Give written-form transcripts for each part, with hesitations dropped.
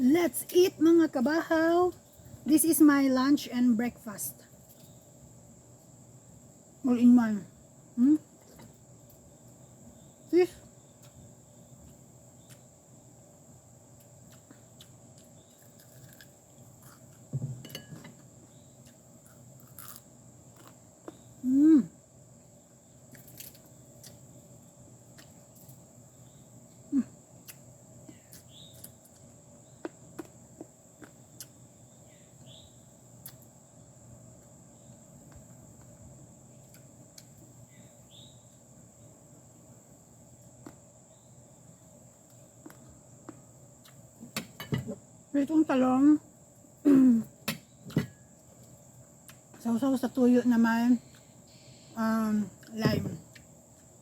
Let's eat mga kabahaw. This is my lunch and breakfast. All in one. This. Pritong talong. Sausaw sa tuyo naman. Lime.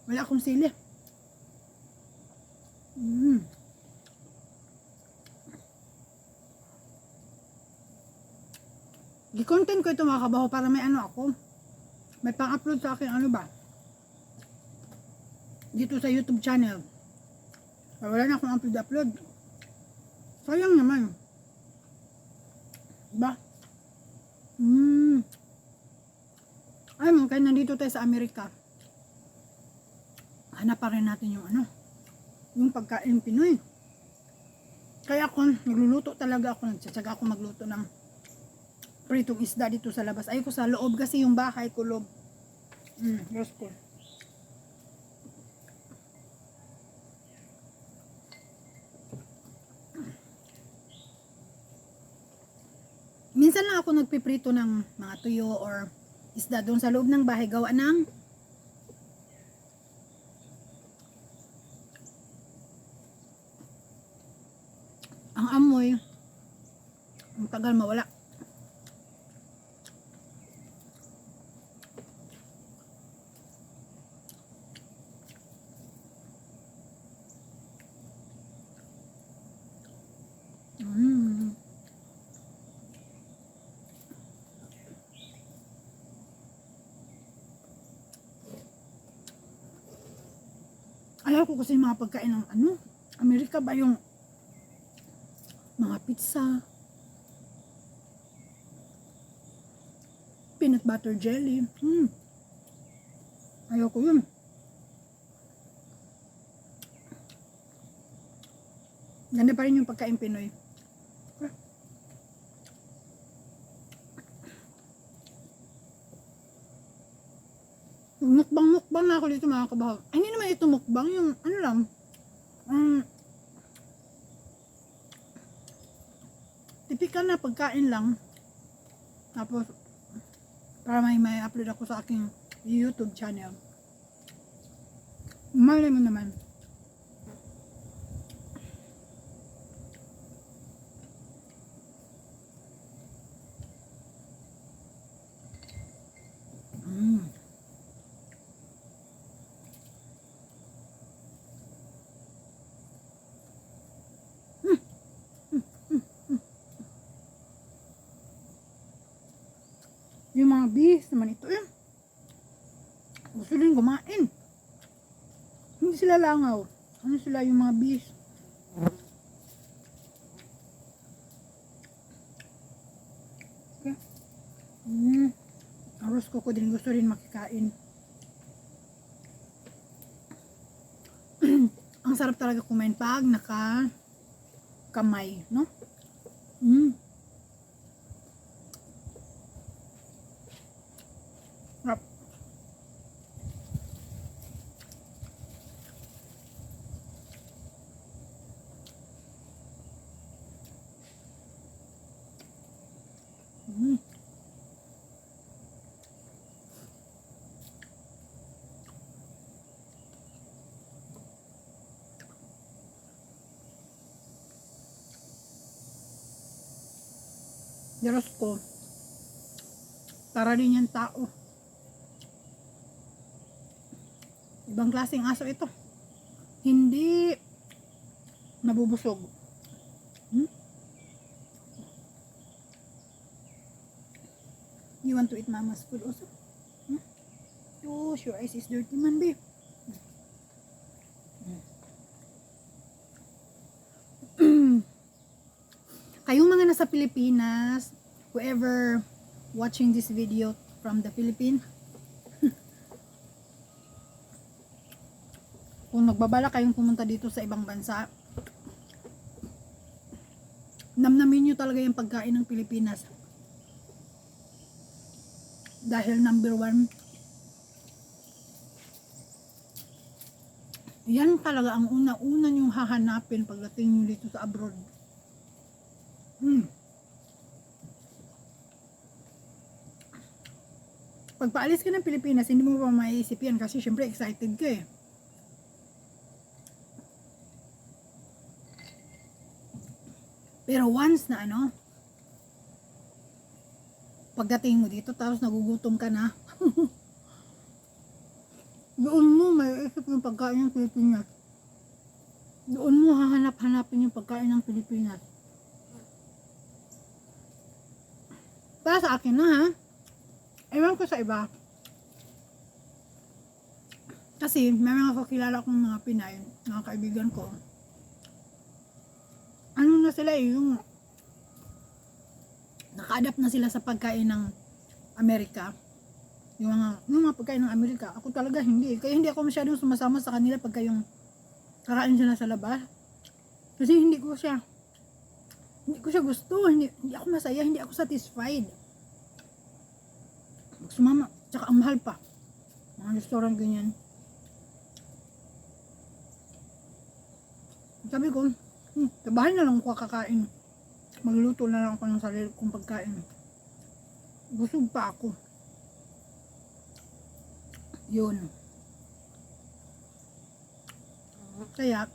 Wala akong sili. Gi-content ko ito mga kabaho para may ano ako. May pang-upload sa akin ano ba? Dito sa YouTube channel. Wala na akong upload. Sayang naman. Diba? Ay, kaya nandito tayo sa Amerika. Hanap pa rin natin yung ano, yung pagkain Pinoy. Kaya ako, nagluluto talaga ako. Nagtsatsaga ako magluto ng pritong isda dito sa labas. Ayoko sa loob kasi yung bahay ko loob. Diyos ko. Minsan lang ako nagpiprito ng mga tuyo or isda doon sa loob ng bahay. Gawa ng ang amoy ang tagal mawala. Ayaw ko kasi mga pagkain ng ano, Amerika ba yung mga pizza, peanut butter jelly. Ayaw ko yun. Ganda pa rin yung pagkain Pinoy. Mukbang na ako dito mga kabahaw. Ay, hindi naman ito mukbang, yung ano lang. Tipikal na pagkain lang. Tapos, para may upload ako sa aking YouTube channel. Malay mo naman. Yung mga bees naman ito gusto din kumain. Hindi sila langaw. Ano sila yung mga bees? Okay. Ang roast ko din gusto rin makikain. Ang sarap talaga kumain pag naka kamay, no? Sarap. Diyos ko, para din yung tao. Ibang klaseng aso ito. Hindi nabubusog. You want to eat mama's food also? Oh, your eyes is dirty man, babe. kayong mga nasa Pilipinas, whoever watching this video from the Philippines, kung nagbabala kayong pumunta dito sa ibang bansa, namnamin nyo talaga yung pagkain ng Pilipinas. Dahil number 1, yan talaga ang una-una nyong hahanapin pagdating nyo dito sa abroad. Pag paalis ka ng Pilipinas, hindi mo pa maiisip yan kasi syempre excited ka eh. Pero once na pagdating mo dito tapos nagugutom ka na, doon mo may isip yung pagkain ng Pilipinas. Doon mo hahanap-hanapin yung pagkain ng Pilipinas. Para sa akin na ha, ewan ko sa iba. Kasi may mga kakilala kong mga Pinay, mga kaibigan ko. Ano na sila yung naka-adapt na sila sa pagkain ng Amerika. Yung mga pagkain ng Amerika, ako talaga hindi. Kaya hindi ako masyadong sumasama sa kanila pagka yung kakain sila sa labas. Kasi hindi ko siya gusto, hindi ako masaya, hindi ako satisfied. Sumama, tsaka ang mahal pa. Mga restaurant ganyan. Sabi ko, sa bahay na lang ako kakain. Magluluto na lang ako ng sarili kong pagkain. Busog pa ako. Yun. Kaya,